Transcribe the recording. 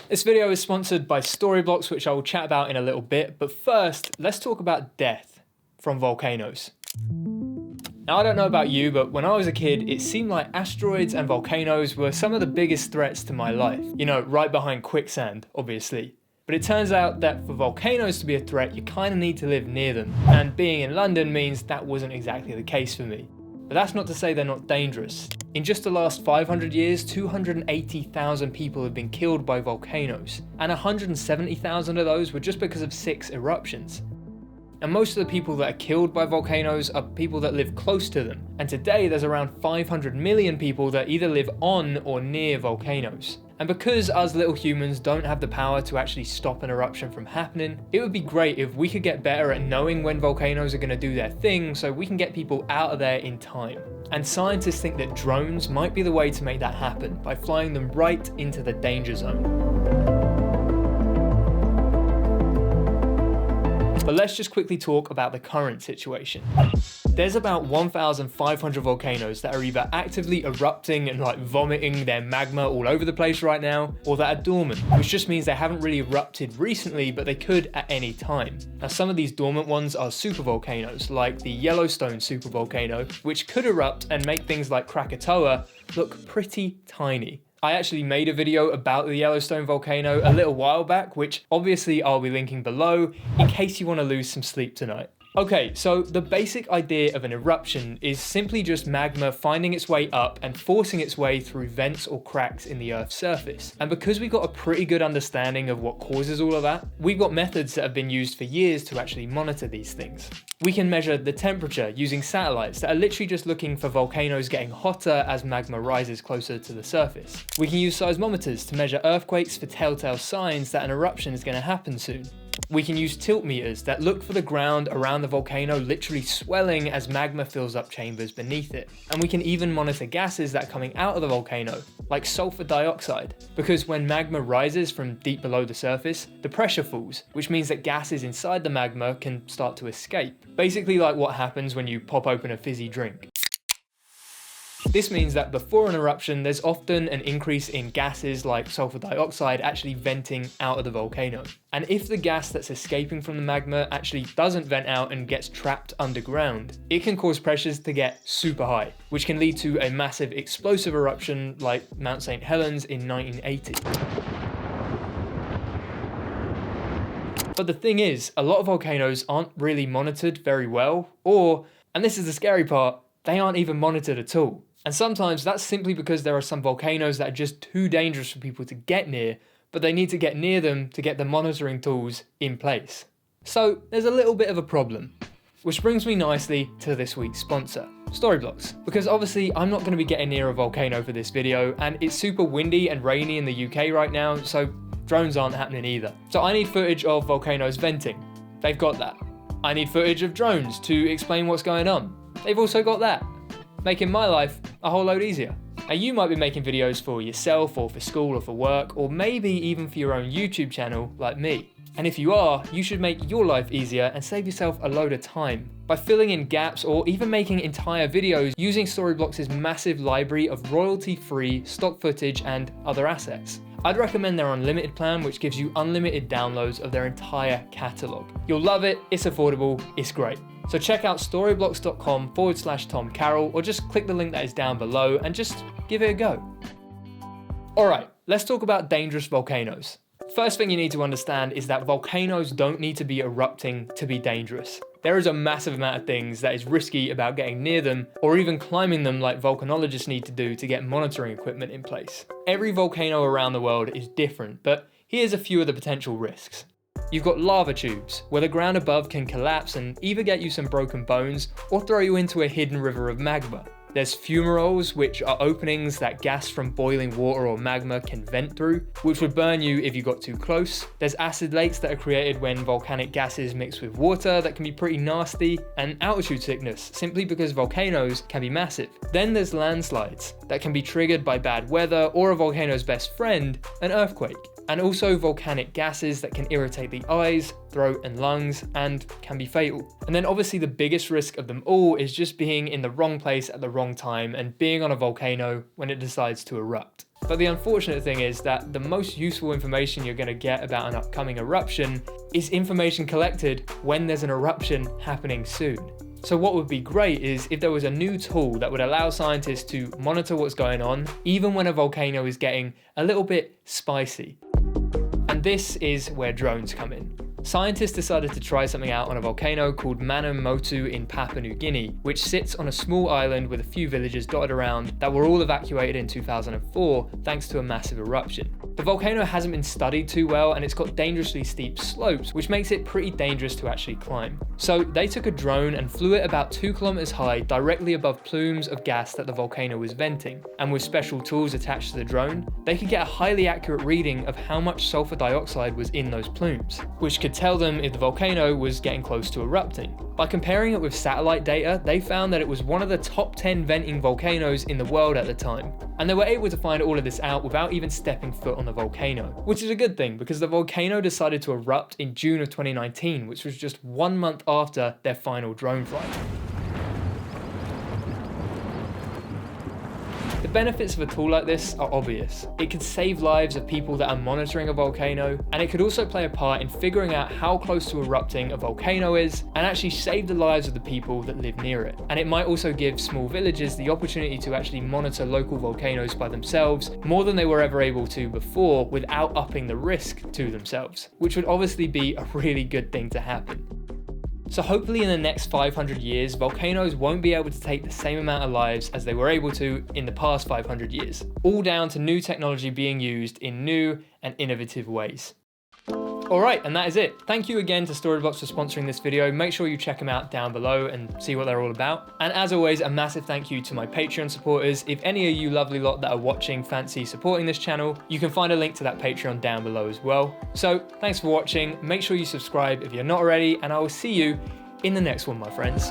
This video is sponsored by Storyblocks, which I will chat about in a little bit, but first, let's talk about death from volcanoes. Now, I don't know about you, but when I was a kid, it seemed like asteroids and volcanoes were some of the biggest threats to my life. You know, right behind quicksand, obviously. But it turns out that for volcanoes to be a threat, you kind of need to live near them. And being in London means that wasn't exactly the case for me. But that's not to say they're not dangerous. In just the last 500 years, 280,000 people have been killed by volcanoes, and 170,000 of those were just because of 6 eruptions. And most of the people that are killed by volcanoes are people that live close to them. And today there's around 500 million people that either live on or near volcanoes. And because us little humans don't have the power to actually stop an eruption from happening, it would be great if we could get better at knowing when volcanoes are going to do their thing so we can get people out of there in time. And scientists think that drones might be the way to make that happen by flying them right into the danger zone. But let's just quickly talk about the current situation. There's about 1,500 volcanoes that are either actively erupting and vomiting their magma all over the place right now, or that are dormant, which just means they haven't really erupted recently, but they could at any time. Now, some of these dormant ones are supervolcanoes, like the Yellowstone supervolcano, which could erupt and make things like Krakatoa look pretty tiny. I actually made a video about the Yellowstone volcano a little while back, which obviously I'll be linking below in case you want to lose some sleep tonight. Okay, so the basic idea of an eruption is simply just magma finding its way up and forcing its way through vents or cracks in the Earth's surface. And because we've got a pretty good understanding of what causes all of that, we've got methods that have been used for years to actually monitor these things. We can measure the temperature using satellites that are literally just looking for volcanoes getting hotter as magma rises closer to the surface. We can use seismometers to measure earthquakes for telltale signs that an eruption is going to happen soon. We can use tilt meters that look for the ground around the volcano literally swelling as magma fills up chambers beneath it. And we can even monitor gases that are coming out of the volcano, like sulfur dioxide, because when magma rises from deep below the surface, the pressure falls, which means that gases inside the magma can start to escape. Basically like what happens when you pop open a fizzy drink. This means that before an eruption, there's often an increase in gases like sulfur dioxide actually venting out of the volcano. And if the gas that's escaping from the magma actually doesn't vent out and gets trapped underground, it can cause pressures to get super high, which can lead to a massive explosive eruption like Mount St. Helens in 1980. But the thing is, a lot of volcanoes aren't really monitored very well, or, and this is the scary part, they aren't even monitored at all. And sometimes that's simply because there are some volcanoes that are just too dangerous for people to get near, but they need to get near them to get the monitoring tools in place. So there's a little bit of a problem. Which brings me nicely to this week's sponsor, Storyblocks. Because obviously I'm not going to be getting near a volcano for this video, and it's super windy and rainy in the UK right now, so drones aren't happening either. So I need footage of volcanoes venting. They've got that. I need footage of drones to explain what's going on. They've also got that, making my life a whole load easier. And you might be making videos for yourself or for school or for work, or maybe even for your own YouTube channel like me. And if you are, you should make your life easier and save yourself a load of time by filling in gaps or even making entire videos using Storyblocks' massive library of royalty-free stock footage and other assets. I'd recommend their unlimited plan, which gives you unlimited downloads of their entire catalogue. You'll love it, it's affordable, it's great. So check out storyblocks.com/Tom Carroll, or just click the link that is down below and just give it a go. Alright, let's talk about dangerous volcanoes. First thing you need to understand is that volcanoes don't need to be erupting to be dangerous. There is a massive amount of things that is risky about getting near them or even climbing them like volcanologists need to do to get monitoring equipment in place. Every volcano around the world is different, but here's a few of the potential risks. You've got lava tubes, where the ground above can collapse and either get you some broken bones or throw you into a hidden river of magma. There's fumaroles, which are openings that gas from boiling water or magma can vent through, which would burn you if you got too close. There's acid lakes that are created when volcanic gases mix with water that can be pretty nasty, and altitude sickness, simply because volcanoes can be massive. Then there's landslides that can be triggered by bad weather or a volcano's best friend, an earthquake. and also volcanic gases that can irritate the eyes, throat and lungs and can be fatal. And then obviously the biggest risk of them all is just being in the wrong place at the wrong time and being on a volcano when it decides to erupt. But the unfortunate thing is that the most useful information you're going to get about an upcoming eruption is information collected when there's an eruption happening soon. So what would be great is if there was a new tool that would allow scientists to monitor what's going on, even when a volcano is getting a little bit spicy. And this is where drones come in. Scientists decided to try something out on a volcano called Motu in Papua New Guinea, which sits on a small island with a few villages dotted around that were all evacuated in 2004 thanks to a massive eruption. The volcano hasn't been studied too well and it's got dangerously steep slopes, which makes it pretty dangerous to actually climb. So they took a drone and flew it about 2 kilometers high directly above plumes of gas that the volcano was venting. And with special tools attached to the drone, they could get a highly accurate reading of how much sulfur dioxide was in those plumes, which could tell them if the volcano was getting close to erupting. By comparing it with satellite data, they found that it was one of the top 10 venting volcanoes in the world at the time. And they were able to find all of this out without even stepping foot on the volcano, which is a good thing because the volcano decided to erupt in June of 2019, which was just 1 month after their final drone flight. The benefits of a tool like this are obvious. It could save lives of people that are monitoring a volcano, and it could also play a part in figuring out how close to erupting a volcano is, and actually save the lives of the people that live near it. And it might also give small villages the opportunity to actually monitor local volcanoes by themselves more than they were ever able to before without upping the risk to themselves, which would obviously be a really good thing to happen. So hopefully in the next 500 years, volcanoes won't be able to take the same amount of lives as they were able to in the past 500 years, all down to new technology being used in new and innovative ways. Alright, and that is it. Thank you again to Storyblocks for sponsoring this video. Make sure you check them out down below and see what they're all about. And as always, a massive thank you to my Patreon supporters. If any of you lovely lot that are watching fancy supporting this channel, you can find a link to that Patreon down below as well. So thanks for watching. Make sure you subscribe if you're not already, and I will see you in the next one, my friends.